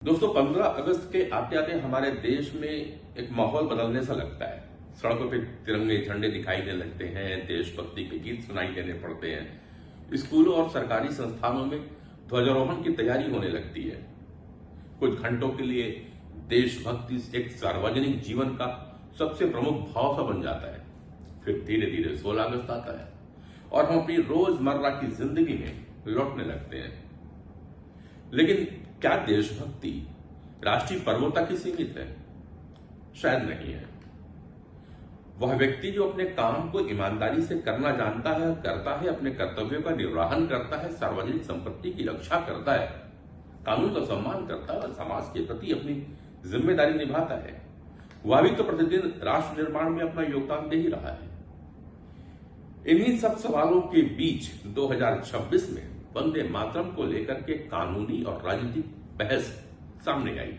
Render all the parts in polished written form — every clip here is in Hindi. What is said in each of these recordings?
दोस्तों 15 अगस्त के आते आते हमारे देश में एक माहौल बदलने सा लगता है। सड़कों पे तिरंगे झंडे दिखाई देने लगते हैं, देशभक्ति के गीत सुनाई देने पड़ते हैं, स्कूलों और सरकारी संस्थानों में ध्वजारोहण की तैयारी होने लगती है। कुछ घंटों के लिए देशभक्ति एक सार्वजनिक जीवन का सबसे प्रमुख भाव सा बन जाता है। फिर धीरे धीरे 16 अगस्त आता है और हम अपनी रोजमर्रा की जिंदगी में लौटने लगते हैं। लेकिन क्या देशभक्ति राष्ट्रीय पर्वों तक ही सीमित है? शायद नहीं है। वह व्यक्ति जो अपने काम को ईमानदारी से करना जानता है, करता है, अपने कर्तव्यों का निर्वहन करता है, सार्वजनिक संपत्ति की रक्षा करता है, कानून का सम्मान करता है और समाज के प्रति अपनी जिम्मेदारी निभाता है, वह भी तो प्रतिदिन राष्ट्र निर्माण में अपना योगदान दे ही रहा है। इन्हीं सब सवालों के बीच 2026 में वंदे मातरम को लेकर के कानूनी और राजनीतिक बहस सामने आई।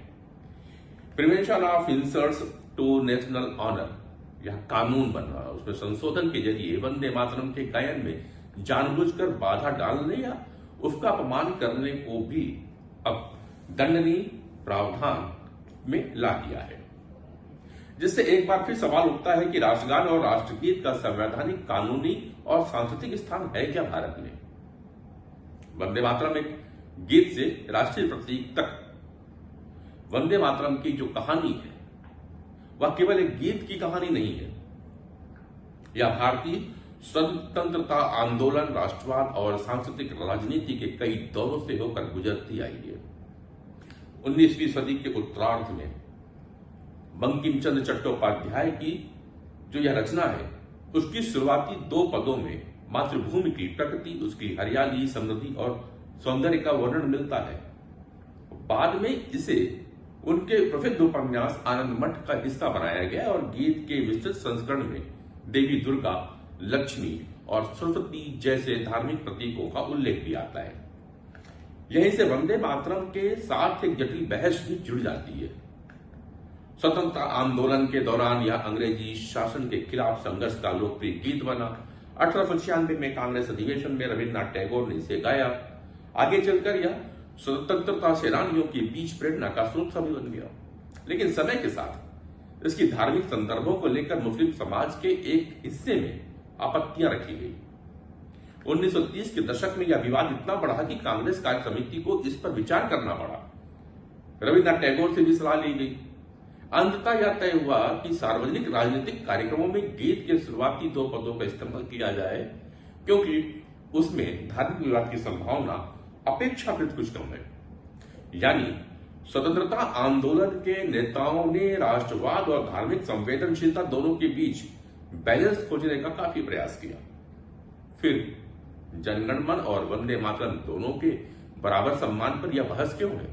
Prevention of insults to national honour यह कानून बन रहा है। उसमें संशोधन के जरिए वंदे मातरम के गायन में जानबूझकर बाधा डालने या उसका अपमान करने को भी अब दंडनीय प्रावधान में ला दिया है, जिससे एक बार फिर सवाल उठता है कि राष्ट्रगान और राष्ट्रगीत का संवैधानिक, कानूनी और सांस्कृतिक स्थान है क्या भारत में? वंदे मातरम एक गीत से राष्ट्रीय प्रतीक तक वंदे मातरम की जो कहानी है वह केवल एक गीत की कहानी नहीं है। यह भारतीय स्वतंत्रता आंदोलन, राष्ट्रवाद और सांस्कृतिक राजनीति के कई दौरों से होकर गुजरती आई है। 19वीं सदी के उत्तरार्ध में बंकिम चंद्र चट्टोपाध्याय की जो यह रचना है उसकी शुरुआती 2 पदों में मातृभूमि की प्रकृति, उसकी हरियाली, समृद्धि और सौंदर्य का वर्णन मिलता है। बाद में इसे उनके प्रसिद्ध उपन्यास आनंद मठ का हिस्सा बनाया गया और गीत के विस्तृत संस्करण में देवी दुर्गा, लक्ष्मी और सरस्वती जैसे धार्मिक प्रतीकों का उल्लेख भी आता है। यहीं से वंदे मातरम के साथ एक जटिल बहस भी जुड़ जाती है। स्वतंत्रता आंदोलन के दौरान यह अंग्रेजी शासन के खिलाफ संघर्ष का लोकप्रिय गीत बना। 1896 में कांग्रेस अधिवेशन में रविन्द्रनाथ टैगोर ने इसे गाया। आगे चलकर यह स्वतंत्रता सेनानियों के बीच प्रेरणा का स्रोत भी बन गया। लेकिन समय के साथ इसकी धार्मिक संदर्भों को लेकर मुस्लिम समाज के एक हिस्से में आपत्तियां रखी गई। 1930 के दशक में यह विवाद इतना बढ़ा कि कांग्रेस कार्य समिति को इस पर विचार करना पड़ा। रविन्द्रनाथ टैगोर से भी सलाह ली गई। अंततः यह तय हुआ कि सार्वजनिक राजनीतिक कार्यक्रमों में गीत के शुरुआती 2 पदों का इस्तेमाल किया जाए, क्योंकि उसमें धार्मिक विवाद की संभावना अपेक्षाकृत कुछ कम है। यानी स्वतंत्रता आंदोलन के नेताओं ने राष्ट्रवाद और धार्मिक संवेदनशीलता दोनों के बीच बैलेंस खोजने का काफी प्रयास किया। फिर जनगण मन और वंदे मातरम दोनों के बराबर सम्मान पर यह बहस क्यों है?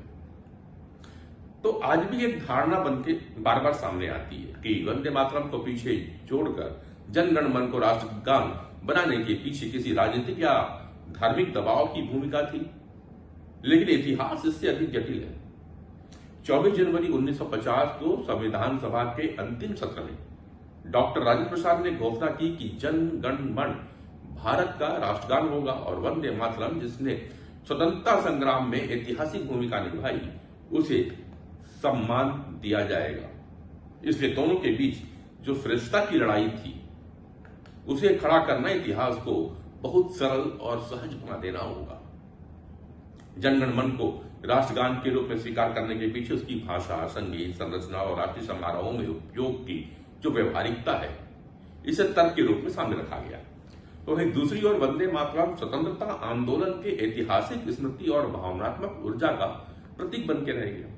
तो आज भी एक धारणा बनके बार बार सामने आती है कि वंदे मातरम को पीछे जोड़कर जनगण मन को राष्ट्रगान बनाने के पीछे किसी राजनीतिक या धार्मिक दबाव की भूमिका थी। लेकिन इतिहास इससे अधिक जटिल है। 24 जनवरी 1950 को संविधान सभा के अंतिम सत्र में डॉक्टर राजेंद्र प्रसाद ने घोषणा की कि जन गण मन भारत का राष्ट्रगान होगा और वंदे मातरम, जिसने स्वतंत्रता संग्राम में ऐतिहासिक भूमिका निभाई, उसे सम्मान दिया जाएगा। इसलिए दोनों के बीच जो श्रेष्ठता की लड़ाई थी उसे खड़ा करना, इतिहास को बहुत सरल और सहज बना देना होगा। जनगण मन को राष्ट्रगान के रूप में स्वीकार करने के पीछे उसकी भाषा, संगीत, संरचना और राष्ट्रीय समारोहों में उपयोग की जो व्यवहारिकता है, इसे तर्क के रूप में सामने रखा गया। तो वहीं दूसरी ओर वंदे मातरम स्वतंत्रता आंदोलन के ऐतिहासिक स्मृति और भावनात्मक ऊर्जा का प्रतीक बन के रह गया।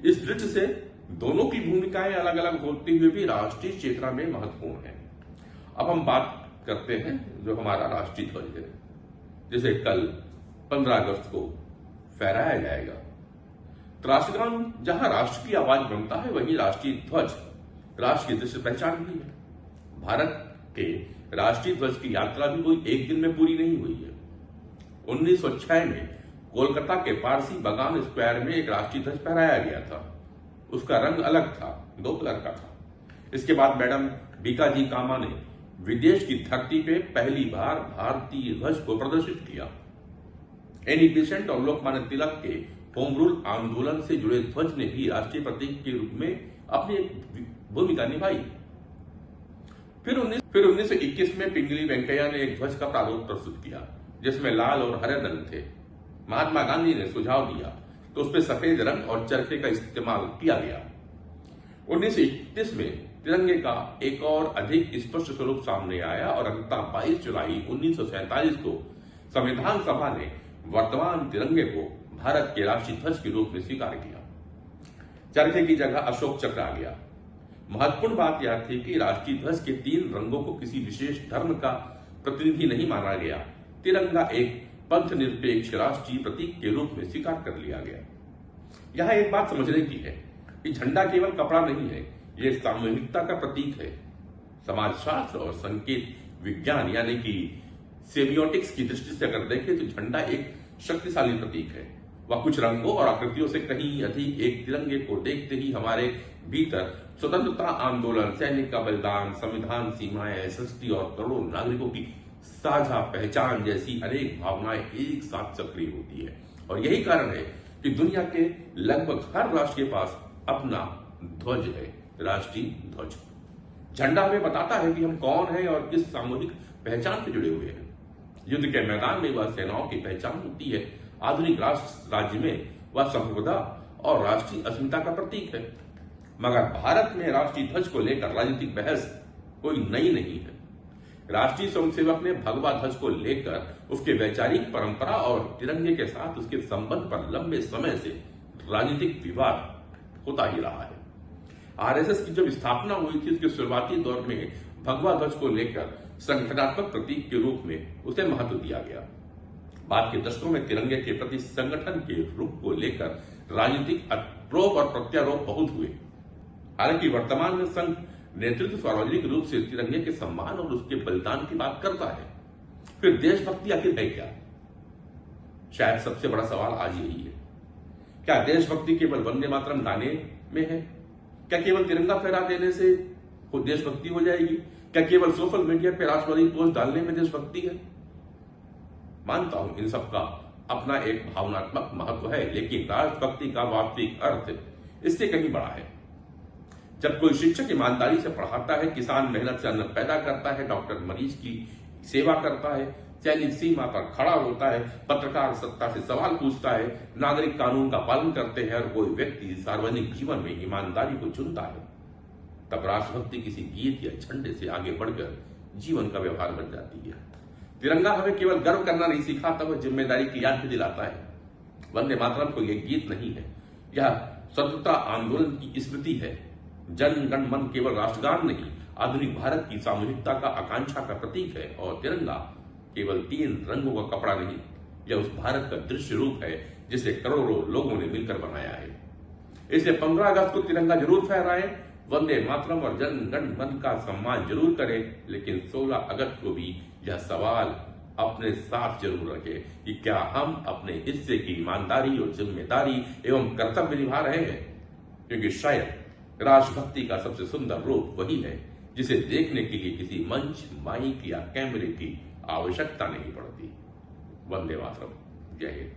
इस दृष्टि से दोनों की भूमिकाएं अलग अलग होते हुए भी राष्ट्रीय चेतना में महत्वपूर्ण है। अब हम बात करते हैं जो हमारा राष्ट्रीय ध्वज है, जिसे कल 15 अगस्त को फहराया जाएगा। तो राष्ट्रगान जहां राष्ट्र की आवाज बनता है, वहीं राष्ट्रीय ध्वज राष्ट्र की दृश्य पहचान भी है। भारत के राष्ट्रीय ध्वज की यात्रा भी कोई एक दिन में पूरी नहीं हुई है। 1906 में कोलकाता के पारसी बागान स्क्वायर में एक राष्ट्रीय ध्वज फहराया गया था। उसका रंग अलग था, 2 कलर का था। इसके बाद मैडम बीकाजी कामा ने विदेश की धरती पे पहली बार भारतीय ध्वज को प्रदर्शित किया। एनी बेसेंट और लोकमान्य तिलक के होम रूल आंदोलन से जुड़े ध्वज ने भी राष्ट्रीय प्रतीक के रूप में अपनी एक भूमिका निभाई। फिर 1921 में पिंगली वेंकैया ने एक ध्वज का प्रारूप प्रस्तुत किया जिसमें लाल और हरे रंग थे। महात्मा गांधी ने सुझाव दिया तो उस पर सफेद रंग और चरखे का इस्तेमाल किया गया। 1931 में तिरंगे का एक और अधिक स्पष्ट स्वरूप सामने आया और अंततः 22 जुलाई 1947 को संविधान सभा ने वर्तमान तिरंगे को भारत के राष्ट्रीय ध्वज के रूप में स्वीकार किया। चरखे की जगह अशोक चक्र आ गया। महत्वपूर्ण बात यह थी कि राष्ट्रीय ध्वज के 3 रंगों को किसी विशेष धर्म का प्रतिनिधि नहीं माना गया। तिरंगा एक पंथ निरपेक्ष राष्ट्रीय प्रतीक के रूप में स्वीकार कर लिया गया। यहां एक बात समझने की है कि झंडा केवल कपड़ा नहीं है, यह सामूहिकता का प्रतीक है। समाजशास्त्र और संकेत विज्ञान यानी कि सेमियोटिक्स की दृष्टि से अगर देखें तो झंडा एक शक्तिशाली प्रतीक है। वह कुछ रंगों और आकृतियों से कहीं अधिक एक तिरंगे को देखते ही हमारे भीतर स्वतंत्रता आंदोलन, सैनिक का बलिदान, संविधान, सीमाएं, सृष्टि और करोड़ों नागरिकों की साझा पहचान जैसी अनेक भावनाएं एक साथ सक्रिय होती है। और यही कारण है कि दुनिया के लगभग हर राष्ट्र के पास अपना ध्वज है, राष्ट्रीय ध्वज। झंडा हमें बताता है कि हम कौन हैं और किस सामूहिक पहचान से जुड़े हुए हैं। युद्ध के मैदान में वह सेनाओं की पहचान होती है, आधुनिक राष्ट्र राज्य में वह संप्रभुता और राष्ट्रीय अस्मिता का प्रतीक है। मगर भारत में राष्ट्रीय ध्वज को लेकर राजनीतिक बहस कोई नई नहीं है। राष्ट्रीय स्वयंसेवक ने भगवा ध्वज को लेकर उसके वैचारिक परंपरा और तिरंगे के साथ उसके संबंध पर लंबे समय से राजनीतिक विवाद होता ही रहा है। आरएसएस की जब स्थापना हुई थी उसके शुरुआती दौर में भगवा ध्वज को लेकर संगठनात्मक प्रतीक के रूप में उसे महत्व दिया गया। बाद के दशकों में तिरंगे के प्रति संगठन के रूप को लेकर राजनीतिक आरोप और प्रत्यारोप बहुत हुए। हालांकि वर्तमान में संघ नेतृत्व सार्वजनिक रूप से तिरंगे के सम्मान और उसके बलिदान की बात करता है। फिर देशभक्ति आखिर है क्या? शायद सबसे बड़ा सवाल आज यही है। क्या देशभक्ति केवल वंदे मातरम गाने में है? क्या केवल तिरंगा फहरा देने से देशभक्ति हो जाएगी? क्या केवल सोशल मीडिया पर राष्ट्रवादी पोस्ट डालने में देशभक्ति है? मानता हूं इन सब का अपना एक भावनात्मक महत्व है, लेकिन राष्ट्रभक्ति का वास्तविक अर्थ इससे कहीं बड़ा है। जब कोई शिक्षक ईमानदारी से पढ़ाता है, किसान मेहनत से अन्न पैदा करता है, डॉक्टर मरीज की सेवा करता है, सैनिक सीमा पर खड़ा होता है, पत्रकार सत्ता से सवाल पूछता है, नागरिक कानून का पालन करते हैं और कोई व्यक्ति सार्वजनिक जीवन में ईमानदारी को चुनता है, तब राष्ट्रभक्ति किसी गीत या झंडे से आगे बढ़कर जीवन का व्यवहार बन जाती है। तिरंगा हमें केवल गर्व करना नहीं सिखाता, वह जिम्मेदारी की याद भी दिलाता है। वंदे मातरम कोई एक गीत नहीं है, यह स्वतंत्रता आंदोलन की स्मृति है। जन गण मन केवल राष्ट्रगान नहीं, आधुनिक भारत की सामूहिकता का आकांक्षा का प्रतीक है। और तिरंगा केवल 3 रंगों का कपड़ा नहीं, यह उस भारत का दृश्य रूप है जिसे करोड़ों लोगों ने मिलकर बनाया है। इसलिए 15 अगस्त को तिरंगा जरूर फहराएं, वंदे मातरम और जन गण मन का सम्मान जरूर करें, लेकिन 16 अगस्त को भी यह सवाल अपने साथ जरूर रखें कि क्या हम अपने हिस्से की ईमानदारी और जिम्मेदारी एवं कर्तव्य निभा रहे हैं। क्योंकि शायद राष्ट्रभक्ति का सबसे सुंदर रूप वही है जिसे देखने के लिए किसी मंच, माइक या कैमरे की आवश्यकता नहीं पड़ती। वंदे मातरम। जय हिंद।